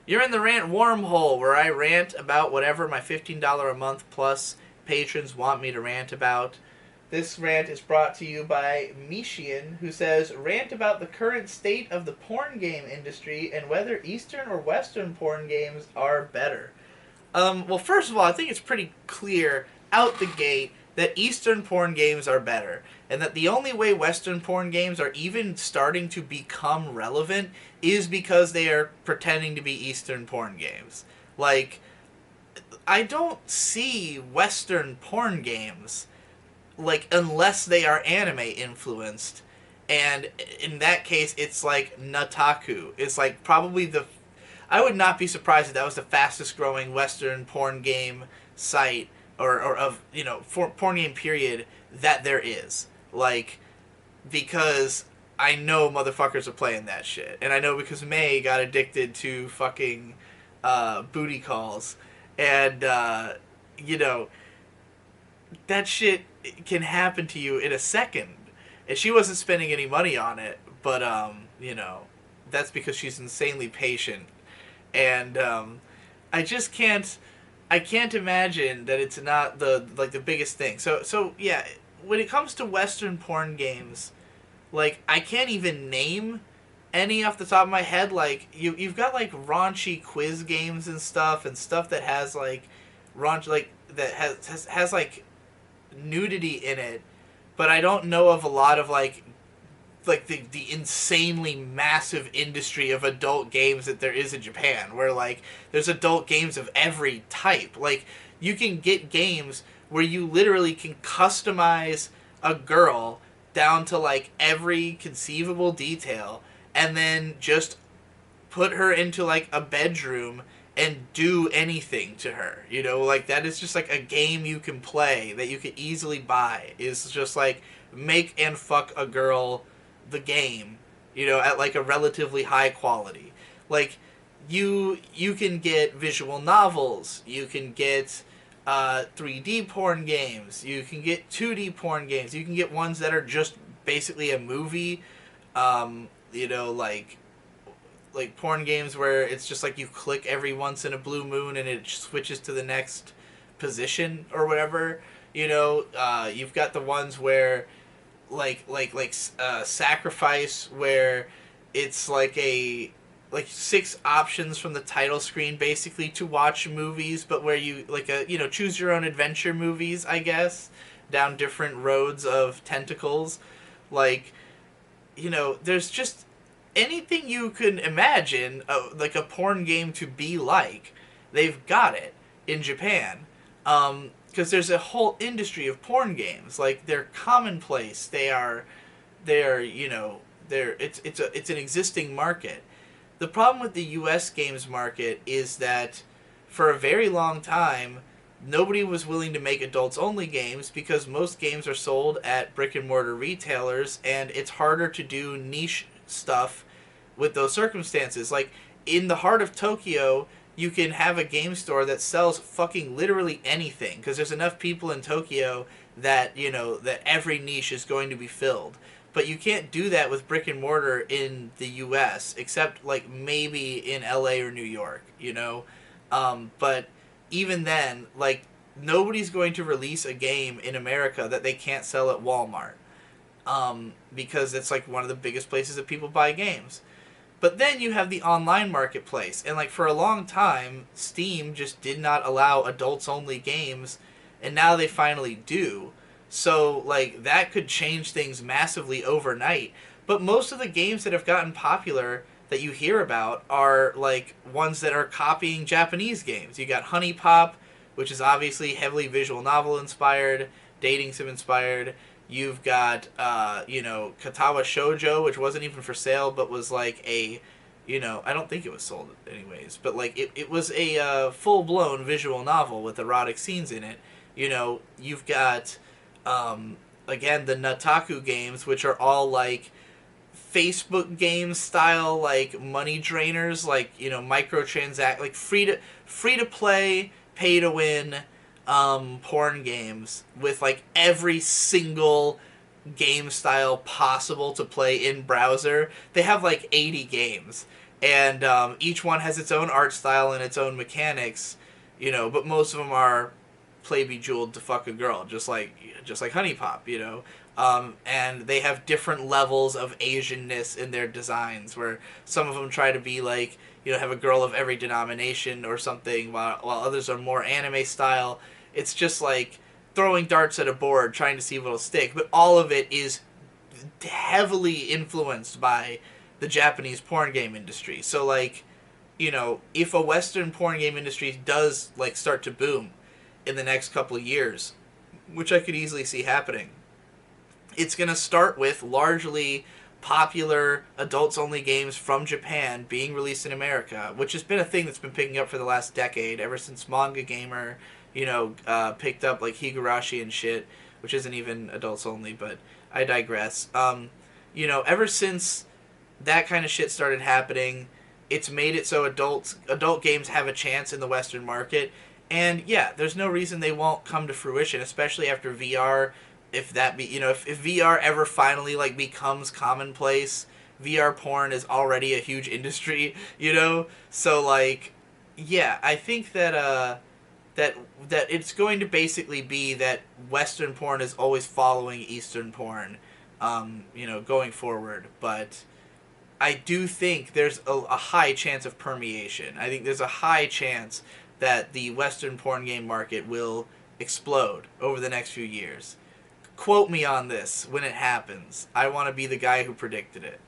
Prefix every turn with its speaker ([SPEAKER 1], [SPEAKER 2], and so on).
[SPEAKER 1] You're in the rant wormhole where I rant about whatever my $15 a month plus patrons want me to rant about. This rant is brought to you by Mishian, who says, rant about the current state of the porn game industry and whether Eastern or Western porn games are better. Well, first of all, I think it's pretty clear out the gate that Eastern porn games are better, and that the only way Western porn games are even starting to become relevant is because they are pretending to be Eastern porn games. Like, I don't see Western porn games, like, unless they are anime influenced. And in that case, it's like Nataku. It's like probably the I would not be surprised if that was the fastest growing Western porn game site or of for porn game period that there is. Like, because I know motherfuckers are playing that shit, and I know because May got addicted to fucking booty calls, and you know that shit can happen to you in a second. And she wasn't spending any money on it, but that's because she's insanely patient and I just can't. I can't imagine that it's not the biggest thing. So yeah, when it comes to Western porn games, like I can't even name any off the top of my head. Like you've got like raunchy quiz games and stuff that has like raunch like that has like nudity in it, but I don't know of a lot of like the insanely massive industry of adult games that there is in Japan, where like there's adult games of every type. Like you can get games where you literally can customize a girl down to like every conceivable detail and then just put her into like a bedroom and do anything to her. Like that is just like a game you can play that you can easily buy. Is just like make and fuck a girl the game, at like a relatively high quality. Like you can get visual novels, you can get 3D porn games, you can get 2D porn games, you can get ones that are just basically a movie, like porn games where it's just like you click every once in a blue moon and it switches to the next position or whatever. You've got the ones where sacrifice where it's like six options from the title screen basically to watch movies, but where you like choose your own adventure movies, I guess, down different roads of tentacles. Like there's just anything you can imagine like a porn game to be like, they've got it in Japan. Because there's a whole industry of porn games. Like they're commonplace. They're it's an existing market. The problem with the U.S. games market is that for a very long time nobody was willing to make adults only games because most games are sold at brick and mortar retailers and it's harder to do niche stuff with those circumstances. Like in the heart of Tokyo, you can have a game store that sells fucking literally anything because there's enough people in Tokyo that that every niche is going to be filled. But you can't do that with brick and mortar in the U.S. except like maybe in L.A. or New York. But even then, like nobody's going to release a game in America that they can't sell at Walmart, because it's like one of the biggest places that people buy games. But then you have the online marketplace, and like for a long time, Steam just did not allow adults only games, and now they finally do. So like that could change things massively overnight. But most of the games that have gotten popular that you hear about are like ones that are copying Japanese games. You got Honey Pop, which is obviously heavily visual novel inspired, dating sim inspired. You've got, Katawa Shoujo, which wasn't even for sale, but was like I don't think it was sold anyways, but like it was a full-blown visual novel with erotic scenes in it. You've got, again, the Nataku games, which are all like Facebook game style, like money drainers, like, microtransact, like free to play, pay to win, porn games with like every single game style possible to play in browser. They have like 80 games. and each one has its own art style and its own mechanics, but most of them are play bejeweled to fuck a girl, just like Honey Pop, and they have different levels of Asianness in their designs, where some of them try to be like, have a girl of every denomination or something, while others are more anime style. It's just like throwing darts at a board, trying to see what'll stick, but all of it is heavily influenced by the Japanese porn game industry. So like, if a Western porn game industry does like start to boom in the next couple of years, which I could easily see happening, it's going to start with largely popular adults only games from Japan being released in America, which has been a thing that's been picking up for the last decade, ever since Manga Gamer, picked up like Higurashi and shit, which isn't even adults only, but I digress. Ever since that kind of shit started happening, it's made it so adult games have a chance in the Western market. And yeah, there's no reason they won't come to fruition, especially after VR. If that be, if VR ever finally like becomes commonplace, VR porn is already a huge industry, So like, yeah, I think that that it's going to basically be that Western porn is always following Eastern porn, going forward. But I do think there's a high chance of permeation. I think there's a high chance that the Western porn game market will explode over the next few years. Quote me on this when it happens. I want to be the guy who predicted it.